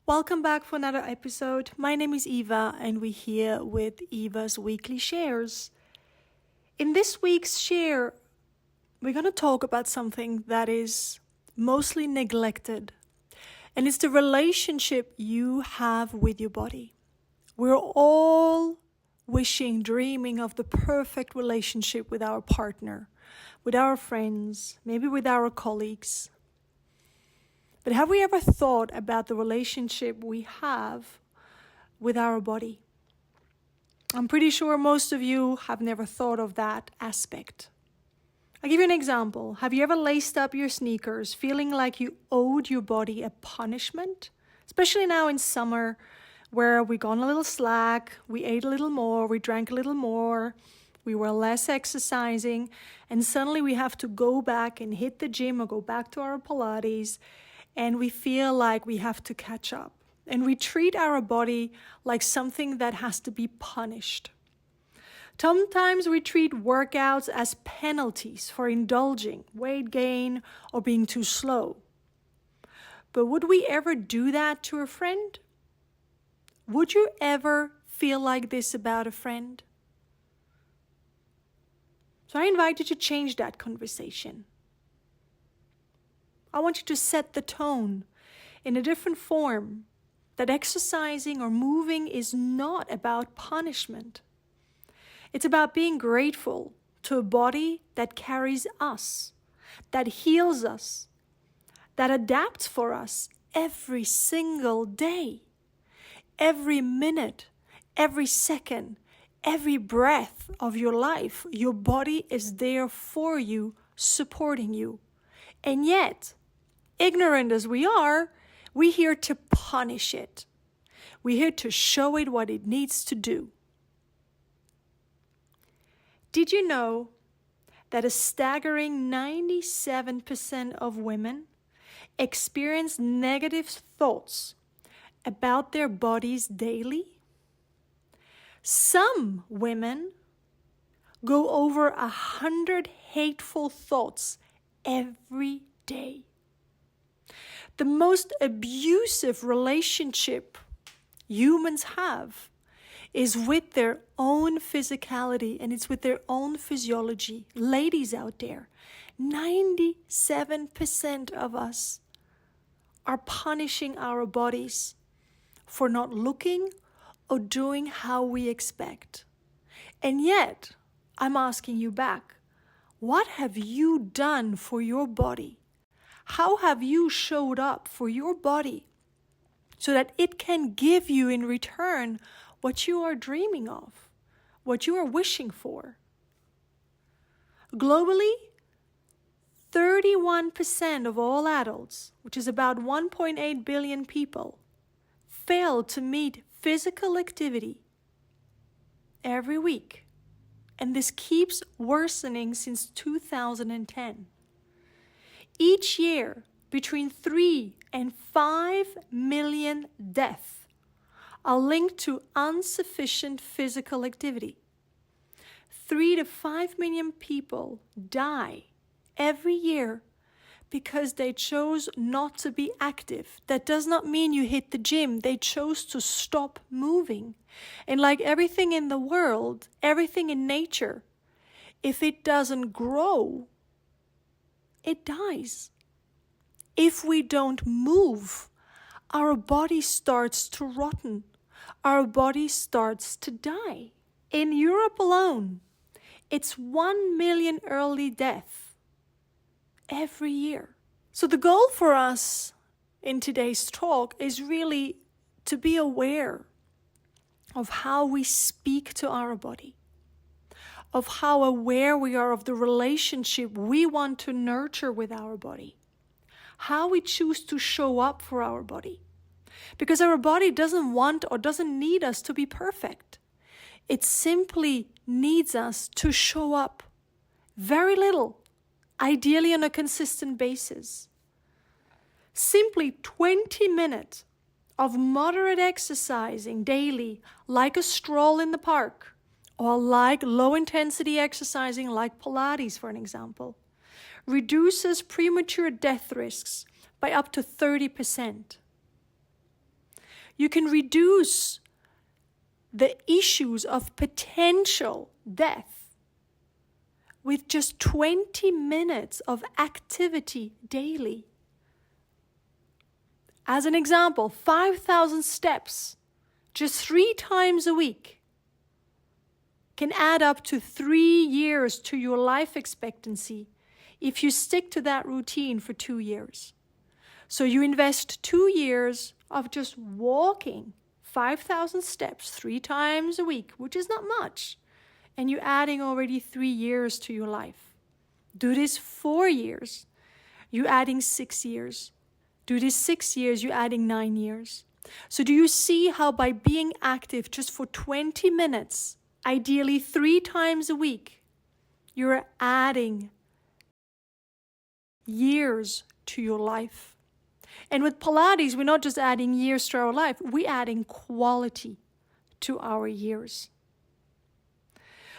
Welcome back for another episode. My name is Iva, and we're here with Iva's Weekly Shares. In this week's share, we're going to talk about something that is mostly neglected, and it's the relationship you have with your body. We're all dreaming of the perfect relationship with our partner, with our friends, maybe with our colleagues. But have we ever thought about the relationship we have with our body? I'm pretty sure most of you have never thought of that aspect. I'll give you an example. Have you ever laced up your sneakers feeling like you owed your body a punishment? Especially now in summer, where we gone a little slack, we ate a little more, we drank a little more, we were less exercising, and suddenly we have to go back and hit the gym or go back to our Pilates, and we feel like we have to catch up. And we treat our body like something that has to be punished. Sometimes we treat workouts as penalties for indulging, weight gain, or being too slow. But would we ever do that to a friend? Would you ever feel like this about a friend? So I invite you to change that conversation. I want you to set the tone in a different form, that exercising or moving is not about punishment. It's about being grateful to a body that carries us, that heals us, that adapts for us every single day, every minute, every second, every breath of your life. Your body is there for you, supporting you. And yet, ignorant as we are, we're here to punish it. We're here to show it what it needs to do. Did you know that a staggering 97% of women experience negative thoughts about their bodies daily? Some women go over 100 hateful thoughts every day. The most abusive relationship humans have is with their own physicality, and it's with their own physiology. Ladies out there, 97% of us are punishing our bodies for not looking or doing how we expect. And yet, I'm asking you back, what have you done for your body? How have you showed up for your body so that it can give you in return what you are dreaming of, what you are wishing for? Globally, 31% of all adults, which is about 1.8 billion people, fail to meet physical activity every week. And this keeps worsening since 2010. Each year, between 3 and 5 million deaths are linked to insufficient physical activity. 3 to 5 million people die every year because they chose not to be active. That does not mean you hit the gym. They chose to stop moving. And like everything in the world, everything in nature, if it doesn't grow, it dies. If we don't move, our body starts to rotten. Our body starts to die. In Europe alone, it's 1 million early deaths every year. So the goal for us in today's talk is really to be aware of how we speak to our body, of how aware we are of the relationship we want to nurture with our body, how we choose to show up for our body. Because our body doesn't want or doesn't need us to be perfect. It simply needs us to show up very little, ideally on a consistent basis. Simply 20 minutes of moderate exercising daily, like a stroll in the park, or like low-intensity exercising like Pilates, for an example, reduces premature death risks by up to 30%. You can reduce the issues of potential death with just 20 minutes of activity daily. As an example, 5,000 steps just 3 times a week can add up to 3 years to your life expectancy if you stick to that routine for 2 years. So you invest 2 years of just walking 5,000 steps 3 times a week, which is not much, and you're adding already 3 years to your life. Do this 4 years, you're adding 6 years. Do this 6 years, you're adding 9 years. So do you see how by being active just for 20 minutes, ideally 3 times a week, you're adding years to your life? And with Pilates, we're not just adding years to our life, we're adding quality to our years.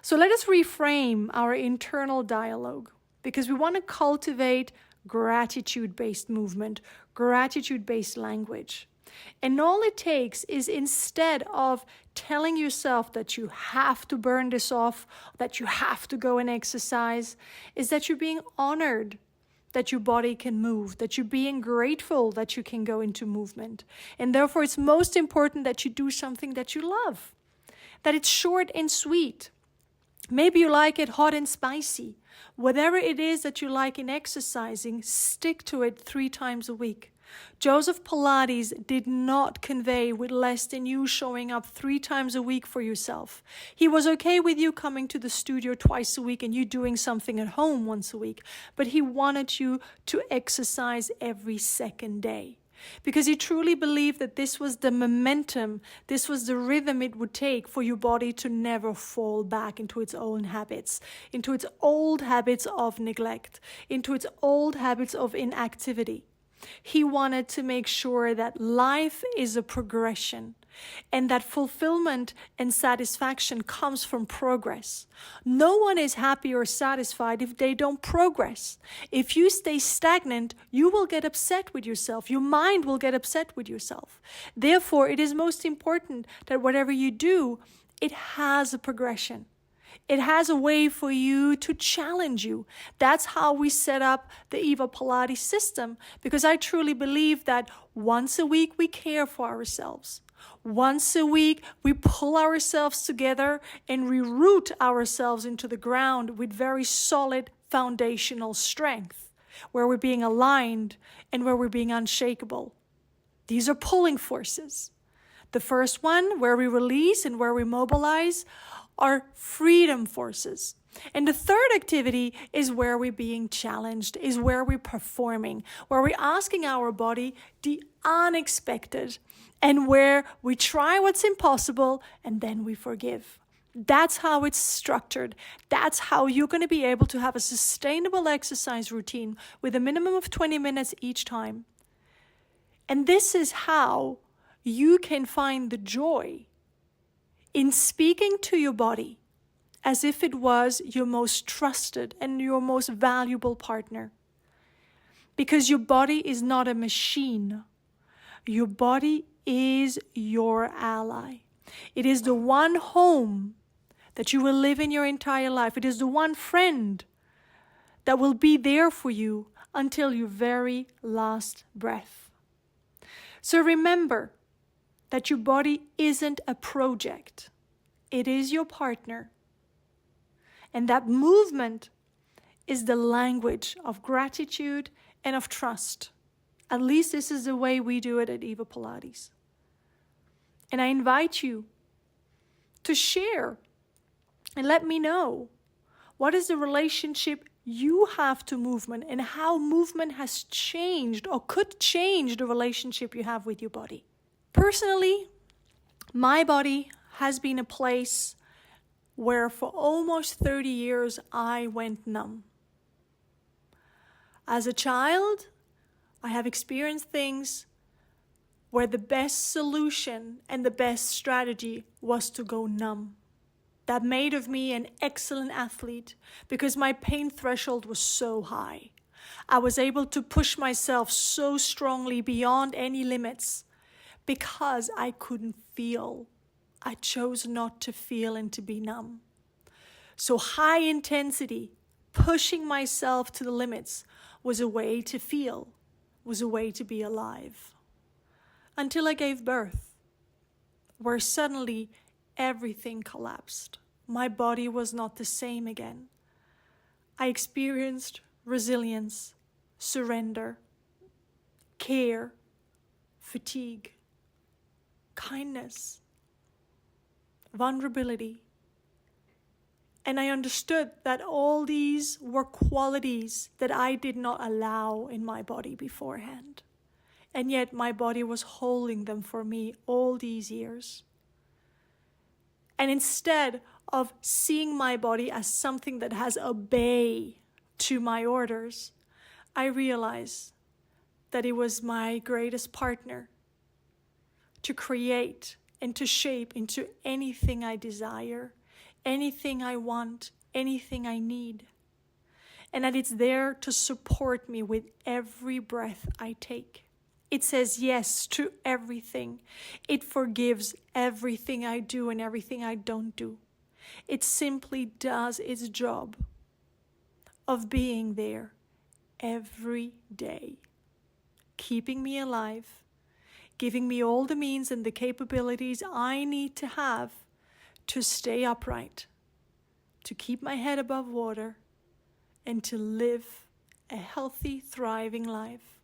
So let us reframe our internal dialogue, because we want to cultivate gratitude-based movement, gratitude-based language. And all it takes is, instead of telling yourself that you have to burn this off, that you have to go and exercise, is that you're being honored that your body can move, that you're being grateful that you can go into movement. And therefore, it's most important that you do something that you love, that it's short and sweet. Maybe you like it hot and spicy. Whatever it is that you like in exercising, stick to it 3 times a week. Joseph Pilates did not convey with less than you showing up 3 times a week for yourself. He was okay with you coming to the studio twice a week and you doing something at home once a week, but he wanted you to exercise every second day, because he truly believed that this was the momentum, this was the rhythm it would take for your body to never fall back into its own habits, into its old habits of neglect, into its old habits of inactivity. He wanted to make sure that life is a progression and that fulfillment and satisfaction comes from progress. No one is happy or satisfied if they don't progress. If you stay stagnant, you will get upset with yourself. Your mind will get upset with yourself. Therefore, it is most important that whatever you do, it has a progression. It has a way for you to challenge you. That's how we set up the Iva Pilates system, because I truly believe that once a week we care for ourselves. Once a week we pull ourselves together and we root ourselves into the ground with very solid foundational strength, where we're being aligned and where we're being unshakable. These are pulling forces. The first one, where we release and where we mobilize, are freedom forces. And the third activity is where we're being challenged, is where we're performing, where we're asking our body the unexpected, and where we try what's impossible and then we forgive. That's how it's structured. That's how you're going to be able to have a sustainable exercise routine with a minimum of 20 minutes each time. And this is how you can find the joy in speaking to your body as if it was your most trusted and your most valuable partner. Because your body is not a machine. Your body is your ally. It is the one home that you will live in your entire life. It is the one friend that will be there for you until your very last breath. So remember that your body isn't a project. It is your partner. And that movement is the language of gratitude and of trust. At least this is the way we do it at Iva Pilates. And I invite you to share and let me know, what is the relationship you have to movement and how movement has changed or could change the relationship you have with your body. Personally, my body has been a place where for almost 30 years I went numb. As a child, I have experienced things where the best solution and the best strategy was to go numb. That made of me an excellent athlete because my pain threshold was so high. I was able to push myself so strongly beyond any limits because I couldn't feel. I chose not to feel and to be numb. So high intensity, pushing myself to the limits, was a way to feel, was a way to be alive. Until I gave birth, where suddenly everything collapsed. My body was not the same again. I experienced resilience, surrender, care, fatigue, kindness, vulnerability. And I understood that all these were qualities that I did not allow in my body beforehand. And yet my body was holding them for me all these years. And instead of seeing my body as something that has obey to my orders, I realized that it was my greatest partner to create and to shape into anything I desire, anything I want, anything I need. And that it's there to support me with every breath I take. It says yes to everything. It forgives everything I do and everything I don't do. It simply does its job of being there every day, keeping me alive, giving me all the means and the capabilities I need to have to stay upright, to keep my head above water, and to live a healthy, thriving life.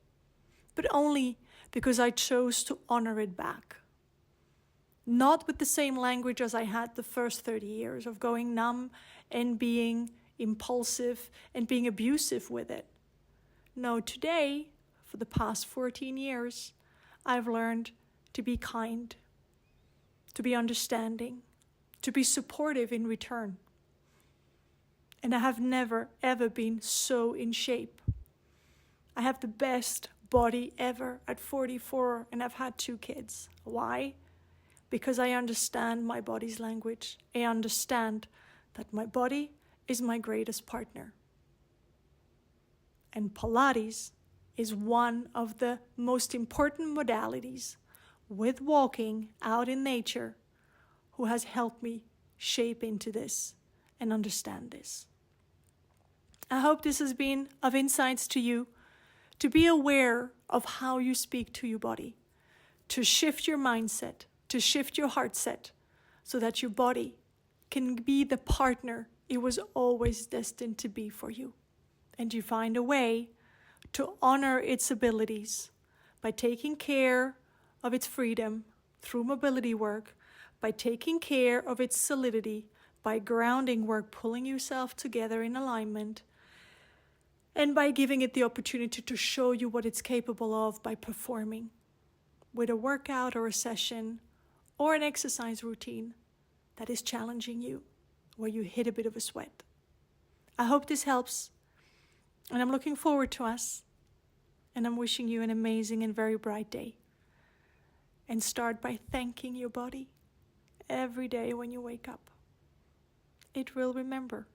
But only because I chose to honor it back. Not with the same language as I had the first 30 years of going numb and being impulsive and being abusive with it. No, today, for the past 14 years, I've learned to be kind, to be understanding, to be supportive in return. And I have never, ever been so in shape. I have the best body ever at 44, and I've had 2 kids. Why? Because I understand my body's language. I understand that my body is my greatest partner. And Pilates is one of the most important modalities with walking out in nature who has helped me shape into this and understand this. I hope this has been of insights to you, to be aware of how you speak to your body, to shift your mindset, to shift your heart set, so that your body can be the partner it was always destined to be for you. And you find a way to honor its abilities by taking care of its freedom through mobility work, by taking care of its solidity, by grounding work, pulling yourself together in alignment, and by giving it the opportunity to show you what it's capable of by performing with a workout or a session or an exercise routine that is challenging you, where you hit a bit of a sweat. I hope this helps, and I'm looking forward to us, and I'm wishing you an amazing and very bright day. And start by thanking your body every day when you wake up. It will remember.